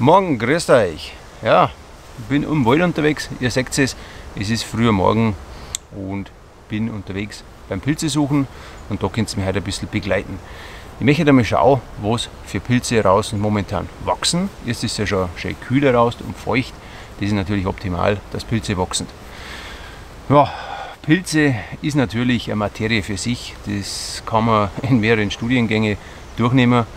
Morgen, grüßt euch. Ja, ich bin im Wald unterwegs, ihr seht es ist früher Morgen und bin unterwegs beim Pilze suchen und da könnt ihr mich heute ein bisschen begleiten. Ich möchte einmal schauen, was für Pilze draußen momentan wachsen. Jetzt ist es ja schon schön kühl raus und feucht. Das ist natürlich optimal, dass Pilze wachsen. Ja, Pilze ist natürlich eine Materie für sich. Das kann man in mehreren Studiengängen durchnehmen,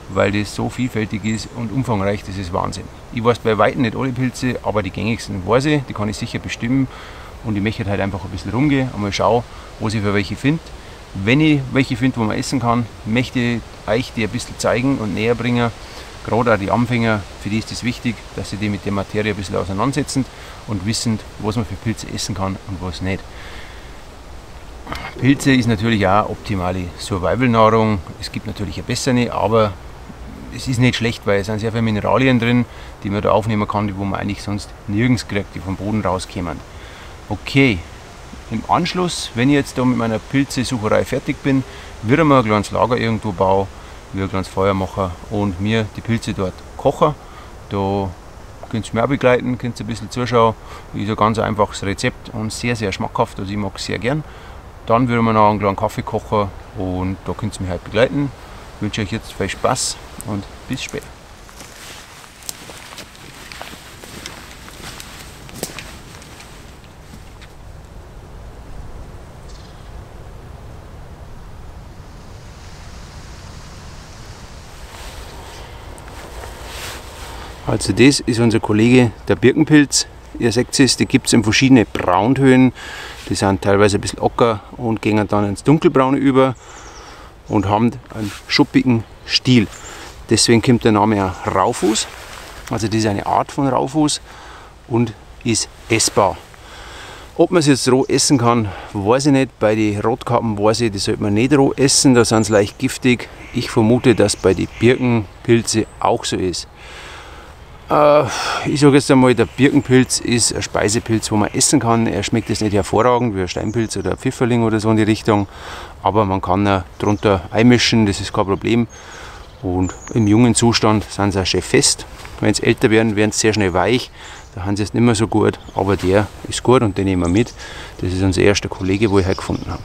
weil das so vielfältig ist und umfangreich, das ist Wahnsinn. Ich weiß bei weitem nicht alle Pilze, aber die gängigsten weiß ich, die kann ich sicher bestimmen und ich möchte halt einfach ein bisschen rumgehen und mal schauen, was ich für welche finde. Wenn ich welche finde, wo man essen kann, möchte ich euch die ein bisschen zeigen und näher bringen. Gerade auch die Anfänger, für die ist es wichtig, dass sie die mit der Materie ein bisschen auseinandersetzen und wissen, was man für Pilze essen kann und was nicht. Pilze ist natürlich auch optimale Survival-Nahrung. Es gibt natürlich eine bessere, aber es ist nicht schlecht, weil es sind sehr viele Mineralien drin, die man da aufnehmen kann, die wo man eigentlich sonst nirgends kriegt, die vom Boden rauskommen. Okay, im Anschluss, wenn ich jetzt da mit meiner Pilzesucherei fertig bin, würde ich mir ein kleines Lager irgendwo bauen, wir ein kleines Feuer machen und mir die Pilze dort kochen. Da könnt ihr mich auch begleiten, könnt ihr ein bisschen zuschauen. Das ist ein ganz einfaches Rezept und sehr, sehr schmackhaft, also ich mag es sehr gern. Dann würde man noch einen kleinen Kaffee kochen und da könnt ihr mich halt begleiten. Ich wünsche euch jetzt viel Spaß und bis später. Also das ist unser Kollege der Birkenpilz. Ihr seht es, die gibt es in verschiedenen Brauntönen. Die sind teilweise ein bisschen ocker und gehen dann ins Dunkelbraune über und haben einen schuppigen Stiel. Deswegen kommt der Name auch Raufuß. Also das ist eine Art von Raufuß und ist essbar. Ob man es jetzt roh essen kann, weiß ich nicht. Bei den Rotkappen weiß ich, die sollte man nicht roh essen, da sind sie leicht giftig. Ich vermute, dass bei den Birkenpilze auch so ist. Ich sage jetzt einmal, der Birkenpilz ist ein Speisepilz, wo man essen kann. Er schmeckt jetzt nicht hervorragend wie ein Steinpilz oder ein Pfifferling oder so in die Richtung, aber man kann ihn drunter einmischen, das ist kein Problem. Und im jungen Zustand sind sie auch schön fest. Wenn sie älter werden, werden sie sehr schnell weich. Da haben sie es nicht mehr so gut, aber der ist gut und den nehmen wir mit. Das ist unser erster Kollege, wo ich heute gefunden habe.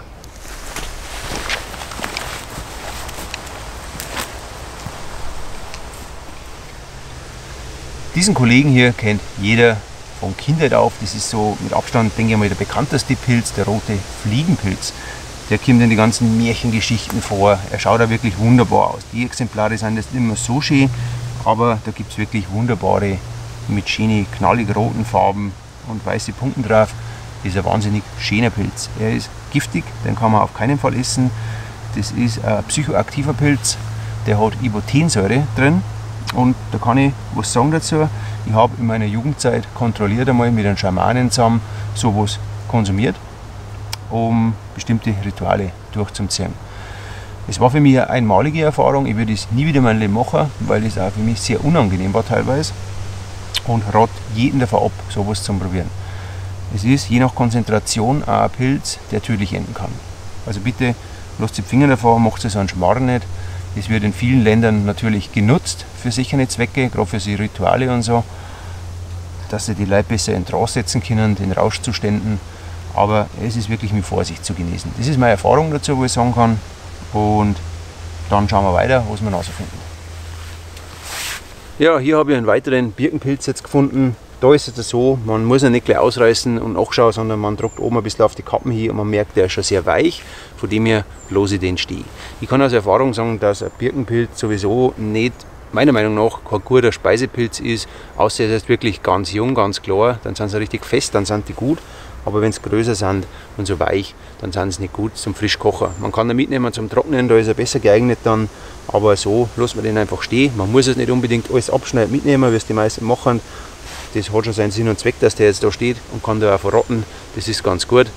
Diesen Kollegen hier kennt jeder von Kindheit auf. Das ist so mit Abstand, denke ich mal, der bekannteste Pilz, der rote Fliegenpilz. Der kommt in die ganzen Märchengeschichten vor. Er schaut da wirklich wunderbar aus. Die Exemplare sind jetzt nicht mehr so schön, aber da gibt es wirklich wunderbare mit schönen, knallig roten Farben und weiße Punkten drauf. Das ist ein wahnsinnig schöner Pilz. Er ist giftig, den kann man auf keinen Fall essen. Das ist ein psychoaktiver Pilz, der hat Ibotensäure drin. Und da kann ich was sagen dazu. Ich habe in meiner Jugendzeit kontrolliert einmal mit einem Schamanen zusammen sowas konsumiert, um bestimmte Rituale durchzuziehen. Es war für mich eine einmalige Erfahrung. Ich würde es nie wieder in meinem Leben machen, weil es auch für mich sehr unangenehm war teilweise. Und rate jeden davon ab, sowas zu probieren. Es ist je nach Konzentration auch ein Pilz, der tödlich enden kann. Also bitte lasst die Finger davon, macht es so einen Schmarrn nicht. Es wird in vielen Ländern natürlich genutzt für sichere Zwecke, gerade für die Rituale und so, dass sie die Leute besser in Trance setzen können, den Rauschzuständen. Aber es ist wirklich mit Vorsicht zu genießen. Das ist meine Erfahrung dazu, wo ich sagen kann. Und dann schauen wir weiter, was wir herausfinden. Ja, hier habe ich einen weiteren Birkenpilz jetzt gefunden. Da ist es so, man muss ihn nicht gleich ausreißen und nachschauen, sondern man drückt oben ein bisschen auf die Kappen hier und man merkt, der ist schon sehr weich, von dem her lasse ich den stehen. Ich kann aus Erfahrung sagen, dass ein Birkenpilz sowieso nicht, meiner Meinung nach, kein guter Speisepilz ist, außer er ist wirklich ganz jung, ganz klar, dann sind sie richtig fest, dann sind die gut. Aber wenn sie größer sind und so weich, dann sind sie nicht gut zum Frischkochen. Man kann ihn mitnehmen zum Trocknen, da ist er besser geeignet dann, aber so lässt man den einfach stehen. Man muss es nicht unbedingt alles abschneiden mitnehmen, wie es die meisten machen. Das hat schon seinen Sinn und Zweck, dass der jetzt da steht und kann da auch verrotten. Das ist ganz gut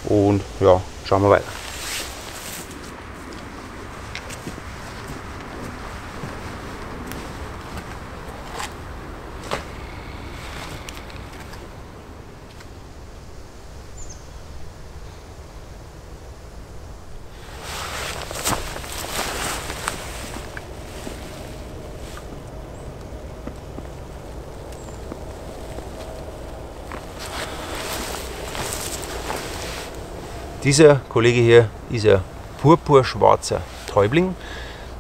und ja, schauen wir weiter. Dieser Kollege hier ist ein purpurschwarzer Täubling.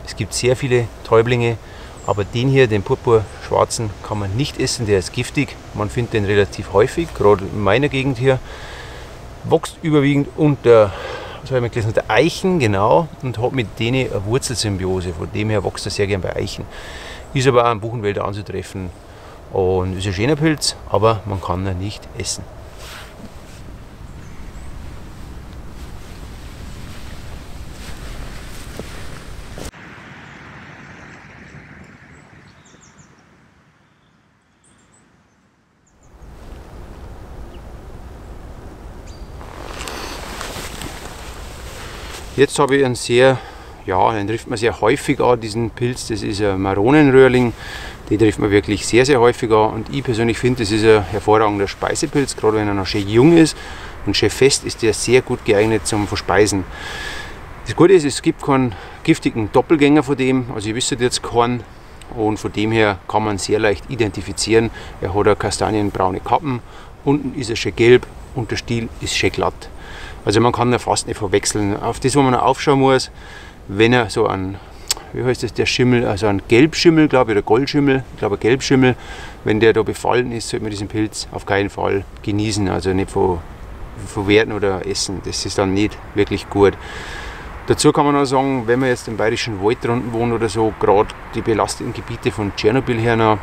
Es gibt sehr viele Täublinge, aber den hier, den purpurschwarzen, kann man nicht essen, der ist giftig. Man findet den relativ häufig, gerade in meiner Gegend hier. Wächst überwiegend unter, was habe ich gelesen, unter Eichen, genau, und hat mit denen eine Wurzelsymbiose. Von dem her wächst er sehr gern bei Eichen. Ist aber auch in Buchenwälder anzutreffen und ist ein schöner Pilz, aber man kann ihn nicht essen. Jetzt habe ich einen den trifft man sehr häufig an, diesen Pilz. Das ist ein Maronenröhrling. Den trifft man wirklich sehr, sehr häufig an. Und ich persönlich finde, das ist ein hervorragender Speisepilz, gerade wenn er noch schön jung ist und schön fest, ist der sehr gut geeignet zum Verspeisen. Das Gute ist, es gibt keinen giftigen Doppelgänger von dem, also ich wüsste jetzt keinen. Und von dem her kann man sehr leicht identifizieren. Er hat eine kastanienbraune Kappen, unten ist er schön gelb und der Stiel ist schön glatt. Also man kann ihn fast nicht verwechseln. Auf das, wo man aufschauen muss, wenn er so ein, wie heißt das, der Schimmel, also ein Gelbschimmel, glaube ich, oder Goldschimmel, ich glaube ein Gelbschimmel, wenn der da befallen ist, sollte man diesen Pilz auf keinen Fall genießen, also nicht verwerten oder essen. Das ist dann nicht wirklich gut. Dazu kann man auch sagen, wenn man jetzt im Bayerischen Wald drunten wohnt oder so, gerade die belasteten Gebiete von Tschernobyl her noch,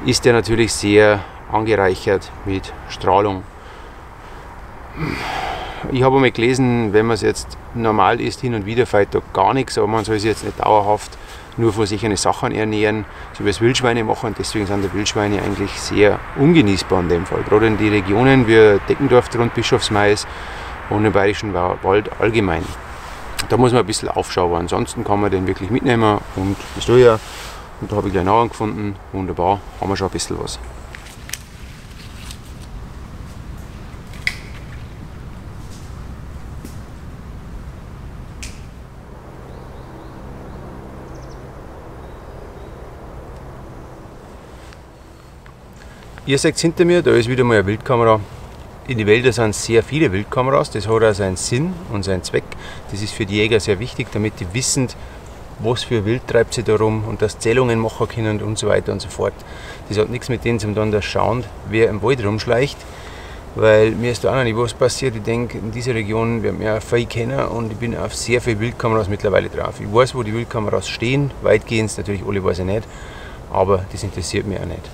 ist der natürlich sehr angereichert mit Strahlung. Ich habe einmal gelesen, wenn man es jetzt normal isst, hin und wieder fällt da gar nichts, aber man soll sich jetzt nicht dauerhaft nur von solchen Sachen ernähren, so wie es Wildschweine machen, und deswegen sind die Wildschweine eigentlich sehr ungenießbar in dem Fall. Gerade in die Regionen wie Deckendorf, rund Bischofsmais und im Bayerischen Wald allgemein. Da muss man ein bisschen aufschauen, ansonsten kann man den wirklich mitnehmen und das tue ich ja. Und da habe ich gleich noch einen gefunden, wunderbar, haben wir schon ein bisschen was. Ihr seht hinter mir, da ist wieder mal eine Wildkamera. In den Wäldern sind sehr viele Wildkameras, das hat auch seinen Sinn und seinen Zweck. Das ist für die Jäger sehr wichtig, damit die wissen, was für Wild treibt sie da rum und dass Zählungen machen können und so weiter und so fort. Das hat nichts mit denen zu tun, dass schauen, wer im Wald rumschleicht, weil mir ist da auch noch nicht was passiert. Ich denke, in dieser Region werden wir viel kennen und ich bin auf sehr viele Wildkameras mittlerweile drauf. Ich weiß, wo die Wildkameras stehen, weitgehend, natürlich alle weiß ich nicht, aber das interessiert mich auch nicht.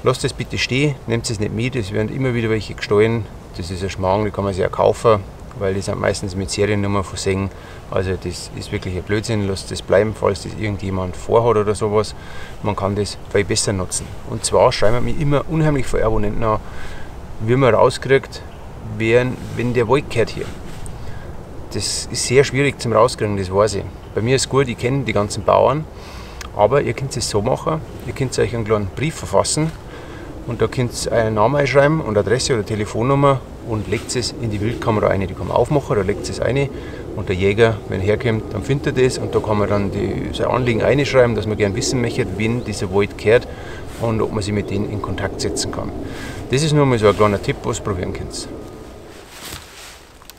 Lasst es bitte stehen, nehmt es nicht mit, es werden immer wieder welche gestohlen. Das ist ein Schmarrn, die kann man sich auch kaufen, weil die sind meistens mit Seriennummer versehen. Also das ist wirklich ein Blödsinn, lasst es bleiben, falls das irgendjemand vorhat oder sowas. Man kann das viel besser nutzen. Und zwar schreiben mir immer unheimlich viele Abonnenten an, wie man rauskriegt, wenn der Wald gehört hier. Das ist sehr schwierig zum rauskriegen, das weiß ich. Bei mir ist gut, ich kenne die ganzen Bauern, aber ihr könnt es so machen, ihr könnt euch einen kleinen Brief verfassen, und da könnt ihr einen Namen einschreiben und Adresse oder Telefonnummer und legt es in die Wildkamera ein. Die kann man aufmachen, da legt es ein und der Jäger, wenn er herkommt, dann findet er das und da kann man dann sein Anliegen einschreiben, dass man gerne wissen möchte, wen dieser Wald gehört und ob man sich mit denen in Kontakt setzen kann. Das ist nur mal so ein kleiner Tipp, was ihr probieren könnt.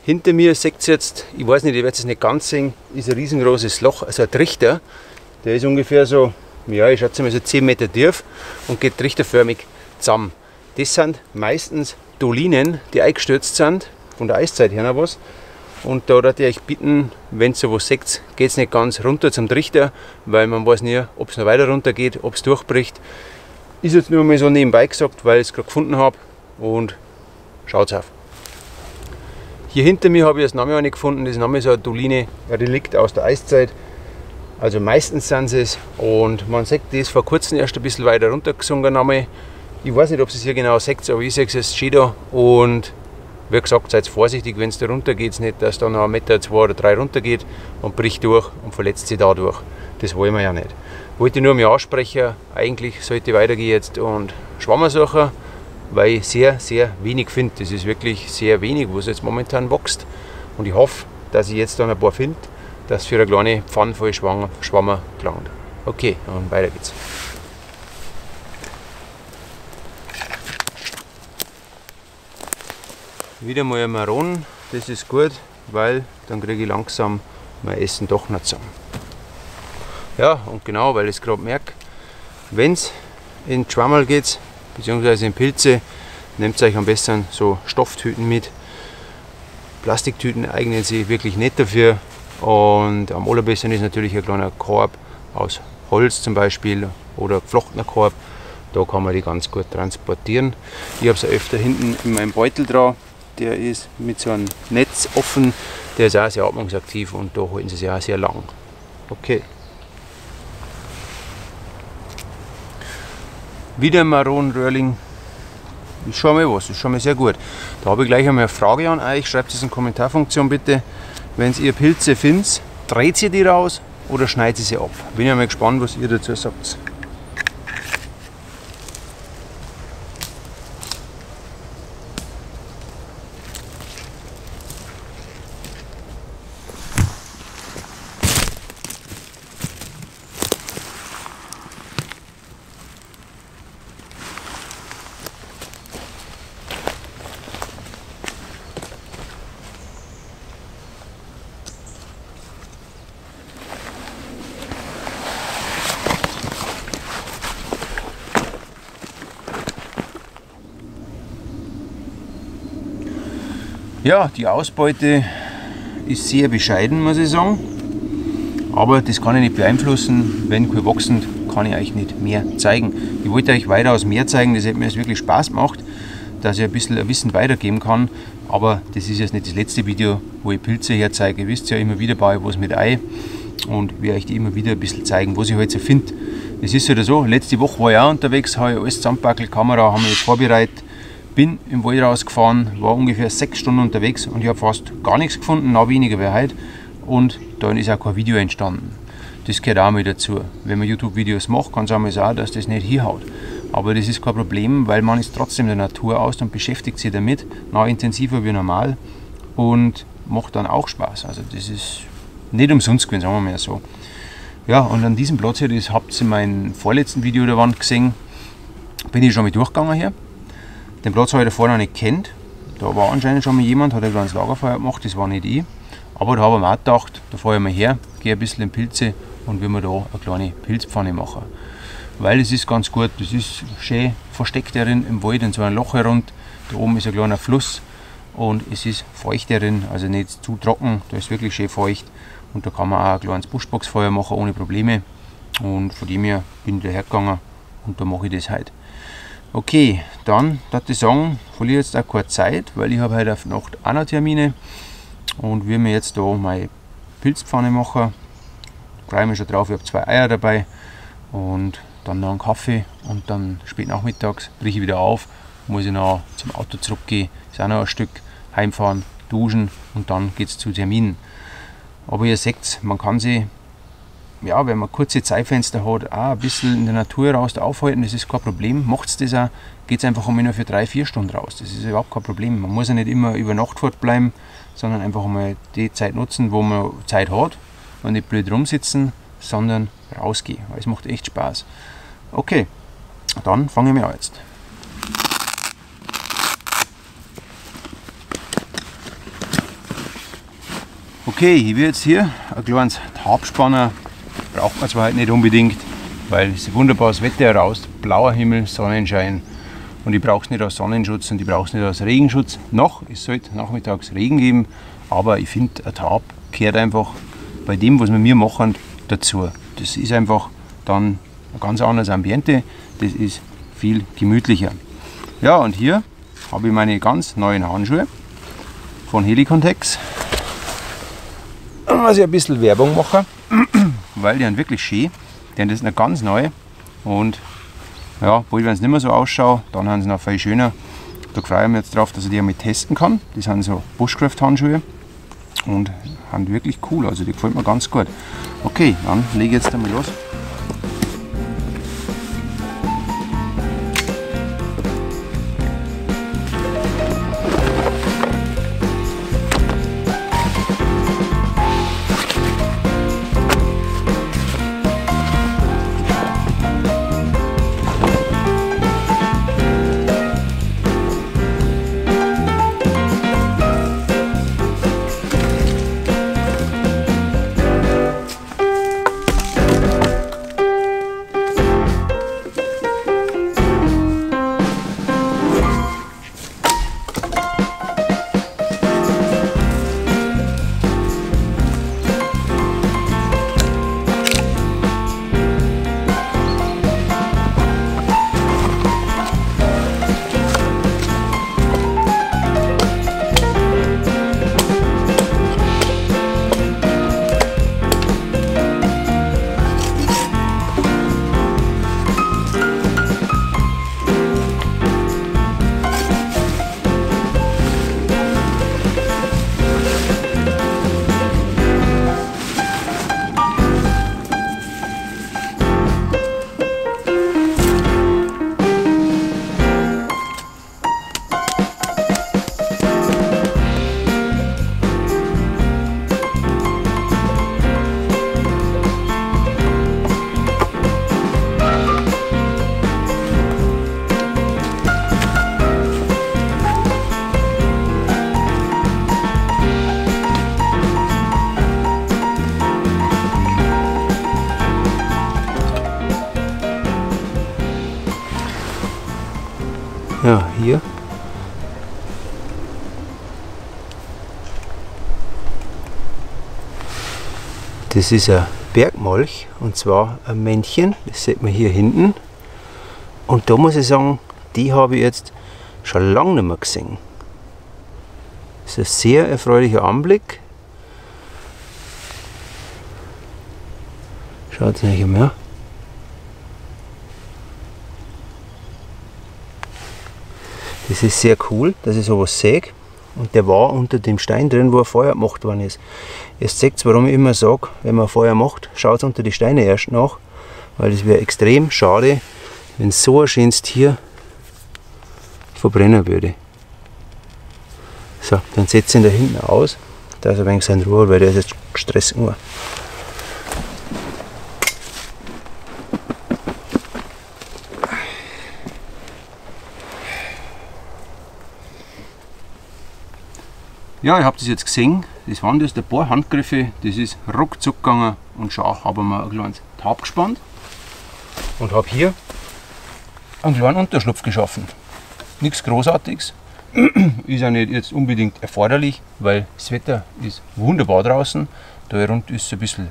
Hinter mir seht ihr jetzt, ich weiß nicht, ihr werdet es nicht ganz sehen, ist ein riesengroßes Loch, also ein Trichter. Der ist ungefähr so, ja, ich schätze mal so 10 Meter tief und geht trichterförmig zusammen. Das sind meistens Dolinen, die eingestürzt sind, von der Eiszeit her noch was. Und da würde ich euch bitten, wenn ihr sowas seht, geht es nicht ganz runter zum Trichter, weil man weiß nie, ob es noch weiter runter geht, ob es durchbricht. Ist jetzt nur mal so nebenbei gesagt, weil ich es gerade gefunden habe und schaut auf. Hier hinter mir habe ich das Name auch nicht gefunden, das Name ist eine Doline, ein Relikt aus der Eiszeit. Also meistens sind sie es und man sieht das vor kurzem erst ein bisschen weiter runtergesunken Name. Ich weiß nicht, ob ihr es hier genau seht, aber ich sehe es steht da und wie gesagt, seid vorsichtig, wenn es da runter geht, nicht, dass da noch 1 Meter, 2 oder 3 runter geht und bricht durch und verletzt sich dadurch. Das wollen wir ja nicht. Wollte nur mal ansprechen, eigentlich sollte ich weitergehen jetzt und Schwammer suchen, weil ich sehr, sehr wenig finde. Das ist wirklich sehr wenig, was jetzt momentan wächst. Und ich hoffe, dass ich jetzt dann ein paar finde, dass für eine kleine Pfanne voll Schwammer gelangt. Okay, und weiter geht's. Wieder mal ein Maronen, das ist gut, weil dann kriege ich langsam mein Essen doch nicht zusammen. Ja, und genau, weil ich es gerade merke, wenn es in Schwammerl geht, beziehungsweise in Pilze, nehmt euch am besten so Stofftüten mit. Plastiktüten eignen sich wirklich nicht dafür. Und am allerbesten ist natürlich ein kleiner Korb aus Holz zum Beispiel oder geflochtener Korb. Da kann man die ganz gut transportieren. Ich habe es öfter hinten in meinem Beutel dran. Der ist mit so einem Netz offen. Der ist auch sehr atmungsaktiv und da halten sie sich auch sehr lang. Okay. Wieder Maronenröhrling. Ist schon mal was, ist schon mal sehr gut. Da habe ich gleich einmal eine Frage an euch. Schreibt es in die Kommentarfunktion bitte. Wenn ihr Pilze findet, dreht ihr die raus oder schneidet ihr sie ab? Bin ja mal gespannt, was ihr dazu sagt. Ja, die Ausbeute ist sehr bescheiden, muss ich sagen. Aber das kann ich nicht beeinflussen. Wenn kein wachsen, kann ich euch nicht mehr zeigen. Ich wollte euch weitaus mehr zeigen, das hätte mir jetzt wirklich Spaß gemacht, dass ich ein bisschen Wissen weitergeben kann. Aber das ist jetzt nicht das letzte Video, wo ich Pilze herzeige. Ihr wisst ja, immer wieder baue ich was mit ein und werde euch die immer wieder ein bisschen zeigen, was ich heute so finde. Es ist ja so, letzte Woche war ich auch unterwegs, habe ich alles zusammengepackelt, Kamera, haben wir jetzt vorbereitet. Bin im Wald rausgefahren, war ungefähr 6 Stunden unterwegs und ich habe fast gar nichts gefunden, noch weniger wie heute. Und dann ist auch kein Video entstanden. Das gehört auch mal dazu. Wenn man YouTube-Videos macht, kann es auch mal sein, dass das nicht hinhaut. Aber das ist kein Problem, weil man ist trotzdem in der Natur aus und beschäftigt sich damit, noch intensiver wie normal und macht dann auch Spaß. Also das ist nicht umsonst gewesen, sagen wir mal so. Ja, und an diesem Platz hier, das habt ihr in meinem vorletzten Video der Wand gesehen, bin ich schon mal durchgegangen hier. Den Platz habe ich davor noch nicht kennt. Da war anscheinend schon mal jemand, hat ein kleines Lagerfeuer gemacht, das war nicht ich. Aber da habe ich mir auch gedacht, da fahre ich mal her, gehe ein bisschen in Pilze und will mir da eine kleine Pilzpfanne machen. Weil es ist ganz gut, das ist schön versteckt darin im Wald in so einem Loch herunter. Da oben ist ein kleiner Fluss und es ist feucht darin, also nicht zu trocken, da ist wirklich schön feucht. Und da kann man auch ein kleines Buschboxfeuer machen ohne Probleme. Und von dem her bin ich da hergegangen und da mache ich das heute. Okay, dann würde ich sagen, verliere jetzt auch keine Zeit, weil ich habe heute auf Nacht auch noch Termine und will mir jetzt da meine Pilzpfanne machen. Freue mich schon drauf, ich habe 2 Eier dabei und dann noch einen Kaffee und dann spät nachmittags breche ich wieder auf, muss ich noch zum Auto zurückgehen, ist auch noch ein Stück, heimfahren, duschen und dann geht es zu Terminen. Aber ihr seht, man kann sich, ja, wenn man kurze Zeitfenster hat, auch ein bisschen in der Natur raus aufhalten, das ist kein Problem. Macht das auch, geht es einfach einmal nur für 3-4 Stunden raus. Das ist überhaupt kein Problem. Man muss ja nicht immer über Nacht fortbleiben, sondern einfach einmal die Zeit nutzen, wo man Zeit hat und nicht blöd rumsitzen, sondern rausgehen. Es macht echt Spaß. Okay, dann fangen wir an jetzt. Okay, ich will jetzt hier ein kleines Tabspanner. Braucht man zwar halt nicht unbedingt, weil es ist wunderbares Wetter heraus, blauer Himmel, Sonnenschein und ich brauche es nicht als Sonnenschutz und ich brauche es nicht als Regenschutz. Noch, es sollte nachmittags Regen geben, aber ich finde, ein Tab gehört einfach bei dem, was wir machen, dazu. Das ist einfach dann ein ganz anderes Ambiente, das ist viel gemütlicher. Ja, und hier habe ich meine ganz neuen Handschuhe von Helicontex. Was ich ein bisschen Werbung mache, weil die sind wirklich schön, die sind noch ganz neu und ja, bald wenn es nicht mehr so ausschaut, dann haben sie noch viel schöner. Da freue ich mich jetzt drauf, dass ich die einmal testen kann. Die sind so Bushcraft-Handschuhe und sind wirklich cool, also die gefällt mir ganz gut. Okay, dann lege ich jetzt einmal los. Ja, hier. Das ist ein Bergmolch, und zwar ein Männchen, das sieht man hier hinten. Und da muss ich sagen, die habe ich jetzt schon lange nicht mehr gesehen. Das ist ein sehr erfreulicher Anblick. Schaut nicht mehr. Das ist sehr cool, dass ich sowas sehe. Und der war unter dem Stein drin, wo ein Feuer gemacht worden ist. Jetzt seht ihr, warum ich immer sage, wenn man ein Feuer macht, schaut unter die Steine erst nach. Weil es wäre extrem schade, wenn so ein schönes Tier verbrennen würde. So, dann setze ich ihn da hinten aus, da ist ein wenig seine Ruhe, weil der ist jetzt gestresst nur. Ja, ihr habt das jetzt gesehen, das waren das ein paar Handgriffe, das ist ruckzuck gegangen und schon haben wir ein kleines Tab gespannt und habe hier einen kleinen Unterschlupf geschaffen. Nichts Großartiges, ist auch nicht jetzt unbedingt erforderlich, weil das Wetter ist wunderbar draußen, da rund ist es ein bisschen,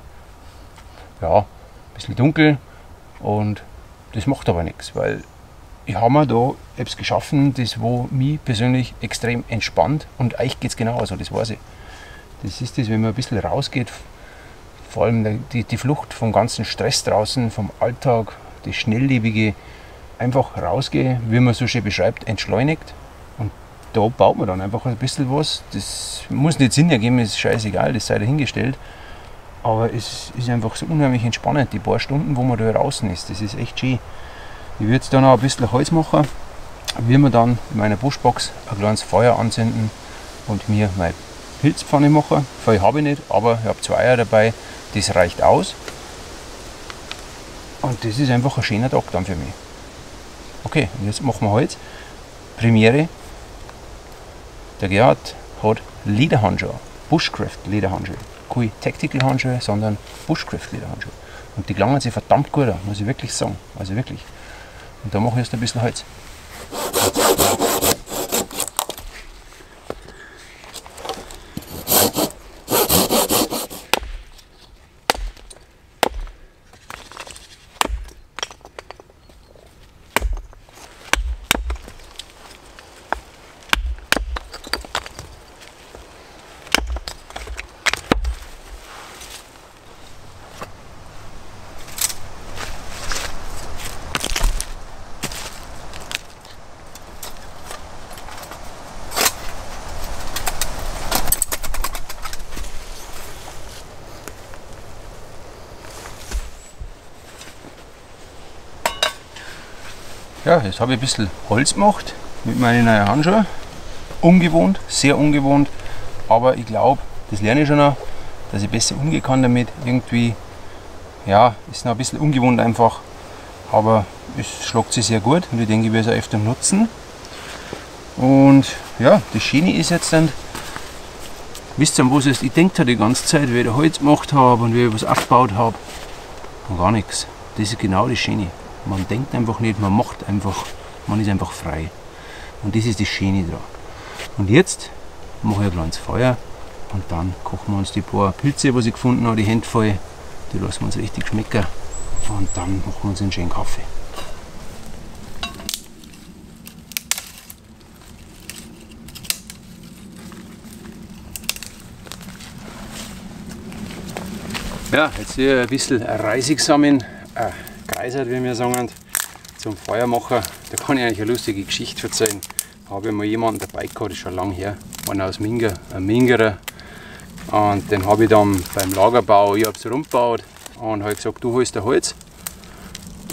ja, ein bisschen dunkel und das macht aber nichts, weil ich habe mir da etwas geschaffen, das wo mich persönlich extrem entspannt, und euch geht es genauso, das weiß ich. Das ist das, wenn man ein bisschen rausgeht, vor allem die Flucht vom ganzen Stress draußen, vom Alltag, das Schnelllebige, einfach rausgehe, wie man so schön beschreibt, entschleunigt, und da baut man dann einfach ein bisschen was. Das muss nicht Sinn ergeben, ist scheißegal, das sei dahingestellt, aber es ist einfach so unheimlich entspannend, die paar Stunden, wo man da draußen ist, das ist echt schön. Ich würde jetzt dann noch ein bisschen Holz machen, wie wir dann in meiner Buschbox ein kleines Feuer anzünden und mir meine Pilzpfanne machen. Viel habe ich nicht, aber ich habe 2 Eier dabei, das reicht aus. Und das ist einfach ein schöner Tag dann für mich. Okay, und jetzt machen wir Holz. Premiere. Der Gerhard hat Lederhandschuhe, Bushcraft Lederhandschuhe. Keine Tactical Handschuhe, sondern Bushcraft Lederhandschuhe. Und die gelangen sich verdammt gut an, muss ich wirklich sagen. Also wirklich. Und da mache ich jetzt ein bisschen Holz. Ja, jetzt habe ich ein bisschen Holz gemacht mit meinen neuen Handschuhen. Ungewohnt, sehr ungewohnt, aber ich glaube, das lerne ich schon noch, dass ich besser umgehen kann damit. Irgendwie, ja, ist noch ein bisschen ungewohnt einfach, aber es schlägt sich sehr gut und ich denke, ich werde es auch öfter nutzen. Und ja, das Schöne ist jetzt dann, wisst ihr, was ich denke die ganze Zeit, wie ich Holz gemacht habe und wie ich was aufgebaut habe, und gar nichts. Das ist genau das Schöne. Man denkt einfach nicht, man macht einfach, man ist einfach frei. Und das ist das Schöne dran. Und jetzt mache ich ein kleines Feuer und dann kochen wir uns die paar Pilze, die ich gefunden habe, die Hände voll. Die lassen wir uns richtig schmecken und dann machen wir uns einen schönen Kaffee. Ja, jetzt hier ein bisschen Reisigsamen. Kreisert, wie wir sagen, zum Feuermacher. Da kann ich eigentlich eine lustige Geschichte erzählen. Da habe ich mal jemanden dabei gehabt, das ist schon lange her, einer aus Minga, ein Mingerer. Und den habe ich dann beim Lagerbau, ich habe es rumgebaut und habe gesagt, du holst ein Holz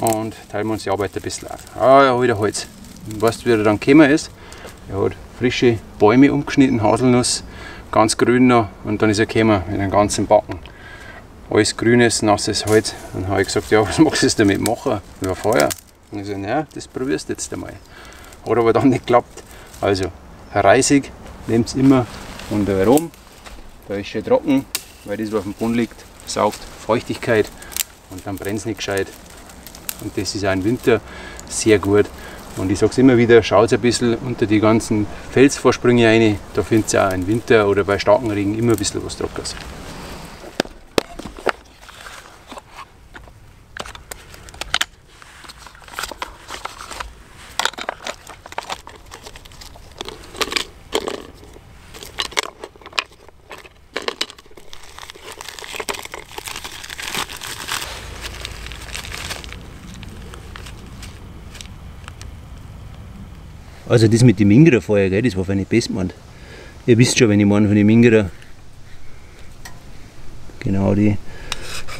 und teilen wir uns die Arbeit ein bisschen auf. Ah, ja, hol ein Holz. Und weißt du, wie er dann gekommen ist? Er hat frische Bäume umgeschnitten, Haselnuss, ganz grün noch, und dann ist er gekommen mit einem ganzen Backen. Alles grünes, nasses Holz. Dann habe ich gesagt, ja, was magst du jetzt damit machen? Über Feuer. Und ich so, naja, das probierst du jetzt einmal. Hat aber dann nicht geklappt. Also, Reisig, nehmt es immer unter rum. Da ist schön trocken, weil das, was auf dem Boden liegt, saugt Feuchtigkeit und dann brennt es nicht gescheit. Und das ist auch im Winter sehr gut. Und ich sage es immer wieder, schaut ein bisschen unter die ganzen Felsvorsprünge rein, da findet ihr auch im Winter oder bei starkem Regen immer ein bisschen was Trockenes. Also das mit dem Mingerer vorher, gell, das war für eine Bestmann. Ihr wisst schon, wenn ich meine von den Mingerer. Genau die.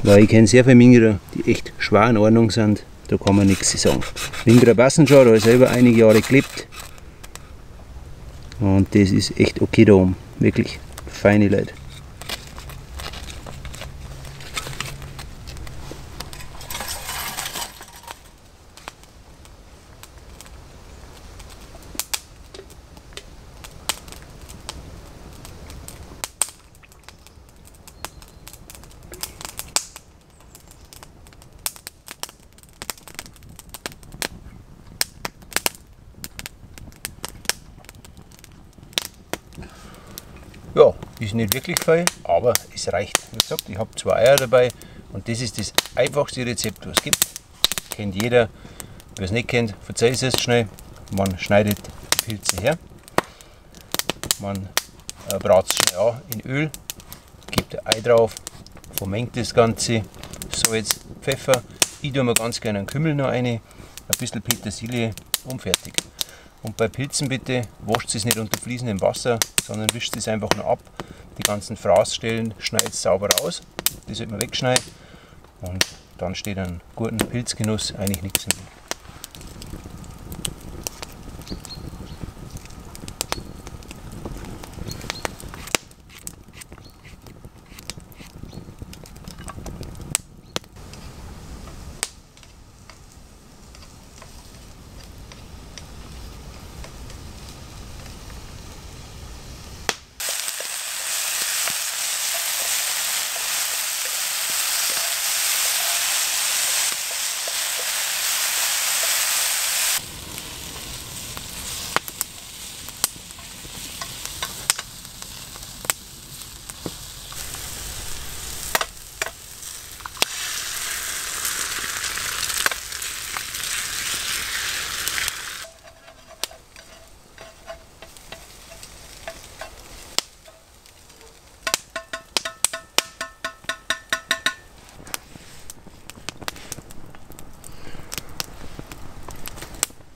Weil ich kenne sehr viele Mingerer, die echt schwer in Ordnung sind. Da kann man nichts sagen. Mingerer passen schon, da habe ich selber einige Jahre gelebt. Und das ist echt okay da oben. Wirklich feine Leute. Ja, ist nicht wirklich viel, aber es reicht. Wie gesagt, ich habe 2 Eier dabei und das ist das einfachste Rezept, was es gibt. Kennt jeder. Wer es nicht kennt, verzeiht es schnell. Man schneidet die Pilze her, man brät es schnell an in Öl, gibt ein Ei drauf, vermengt das Ganze, Salz, Pfeffer. Ich tue mir ganz gerne einen Kümmel noch rein, ein bisschen Petersilie und fertig. Und bei Pilzen bitte wascht es nicht unter fließendem Wasser, sondern wischt es einfach nur ab. Die ganzen Fraßstellen schneidet es sauber raus. Die sollte man wegschneiden. Und dann steht ein guten Pilzgenuss eigentlich nichts im Weg.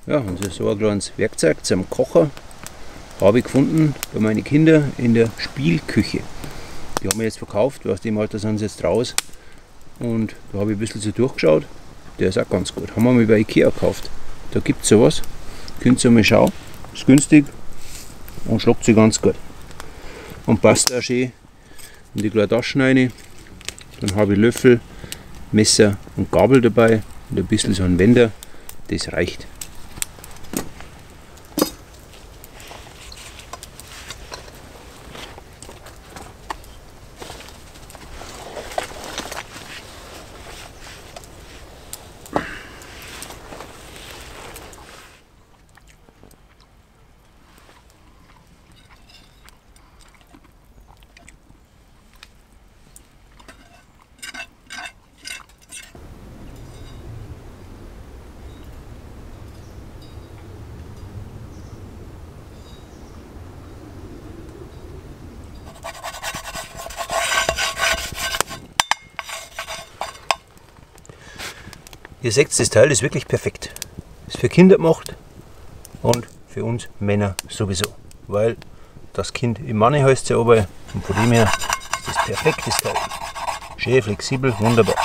Ja, und so ein kleines Werkzeug zum Kochen habe ich gefunden bei meinen Kindern in der Spielküche. Die haben wir jetzt verkauft, aus dem Alter sind sie jetzt raus. Und da habe ich ein bisschen so durchgeschaut. Der ist auch ganz gut. Haben wir mal bei Ikea gekauft. Da gibt es sowas. Könnt ihr mal schauen. Ist günstig und schlägt sich ganz gut. Und passt auch schön in die kleine Taschen rein. Dann habe ich Löffel, Messer und Gabel dabei und ein bisschen so ein Wender. Das reicht. Ihr seht, das Teil ist wirklich perfekt. Ist für Kinder gemacht und für uns Männer sowieso. Weil das Kind im Manne heißt ja aber und von dem her ist das perfektes Teil. Schön flexibel, wunderbar.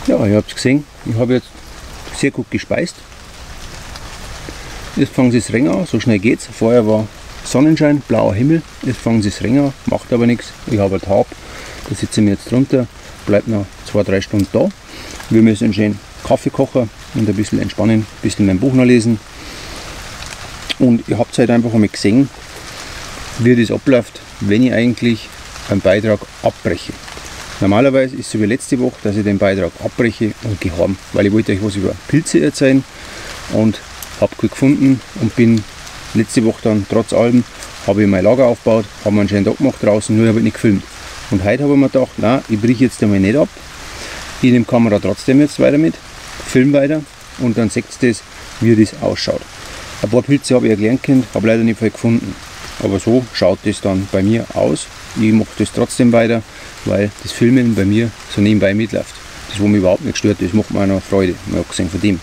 Ja, ihr habt es gesehen, ich habe jetzt sehr gut gespeist. Jetzt fangen sie das Ring an, so schnell geht's. Vorher war Sonnenschein, blauer Himmel. Jetzt fangen sie das Ringen an, macht aber nichts. Ich habe ein Tab, da sitzen wir jetzt drunter, bleibt noch 2-3 Stunden da. Wir müssen schön Kaffee kochen und ein bisschen entspannen, ein bisschen mein Buch noch lesen. Und ihr habt halt einfach einmal gesehen, wie das abläuft, wenn ich eigentlich einen Beitrag abbreche. Normalerweise ist es so wie letzte Woche, dass ich den Beitrag abbreche und gehe heim, weil ich wollte euch was über Pilze erzählen und habe gut gefunden und bin letzte Woche dann trotz allem, habe ich mein Lager aufgebaut, habe mir einen schönen Tag gemacht draußen, nur habe ich nicht gefilmt. Und heute habe ich mir gedacht, nein, ich breche jetzt einmal nicht ab, ich nehme die Kamera trotzdem jetzt weiter mit, film weiter und dann seht ihr das, wie das ausschaut. Ein paar Pilze habe ich erklären können, habe leider nicht viel gefunden. Aber so schaut das dann bei mir aus. Ich mache das trotzdem weiter, weil das Filmen bei mir so nebenbei mitläuft. Das, wo mich überhaupt nicht stört, das macht mir auch noch Freude, mal abgesehen von dem.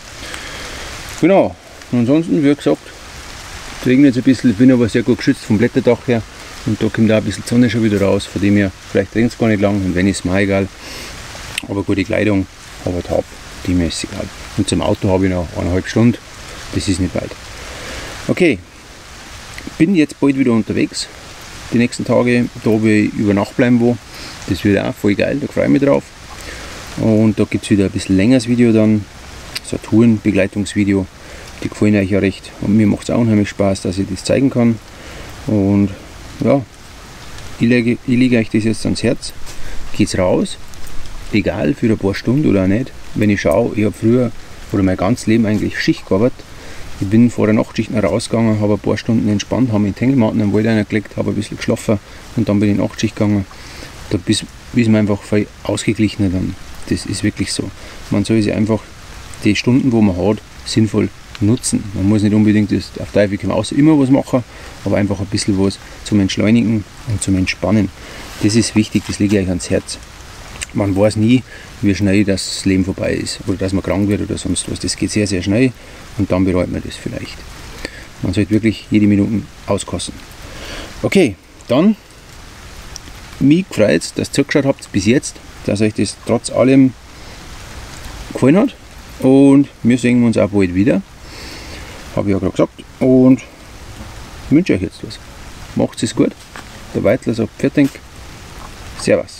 Genau, und ansonsten, wie gesagt, es regnet jetzt ein bisschen, ich bin aber sehr gut geschützt vom Blätterdach her. Und da kommt auch ein bisschen die Sonne schon wieder raus, von dem her, vielleicht regnet es gar nicht lang und wenn, ist es mir egal. Aber gute Kleidung, aber ich habe, die mir ist egal. Und zum Auto habe ich noch 1,5 Stunden, das ist nicht weit. Okay, bin jetzt bald wieder unterwegs. Die nächsten Tage, da will ich über Nacht bleiben wo. Das wird auch voll geil, da freue ich mich drauf. Und da gibt es wieder ein bisschen längeres Video dann, so ein Tourenbegleitungsvideo. Die gefallen euch ja recht und mir macht es auch unheimlich Spaß, dass ich das zeigen kann. Und ja, ich lege euch das jetzt ans Herz. Geht's raus, egal für ein paar Stunden oder auch nicht. Wenn ich schaue, ich habe früher oder mein ganzes Leben eigentlich Schicht gearbeitet. Ich bin vor der Nachtschicht noch rausgegangen, habe ein paar Stunden entspannt, habe mich in Tengelmatten im Wald reingelegt, habe ein bisschen geschlafen und dann bin ich in die Nachtschicht gegangen. Da ist man einfach voll ausgeglichener dann. Das ist wirklich so. Man soll sich einfach die Stunden, wo man hat, sinnvoll nutzen. Man muss nicht unbedingt das auf Teufel komm raus immer was machen, aber einfach ein bisschen was zum Entschleunigen und zum Entspannen. Das ist wichtig, das lege ich euch ans Herz. Man weiß nie, wie schnell das Leben vorbei ist oder dass man krank wird oder sonst was. Das geht sehr, sehr schnell und dann bereut man das vielleicht. Man sollte wirklich jede Minute auskosten. Okay, dann mich gefreut, dass ihr zugeschaut habt bis jetzt, dass euch das trotz allem gefallen hat und wir sehen uns auch bald wieder. Habe ich ja gerade gesagt und wünsche euch jetzt was. Macht es gut. Der Weitler sagt Pfirtink. Servus.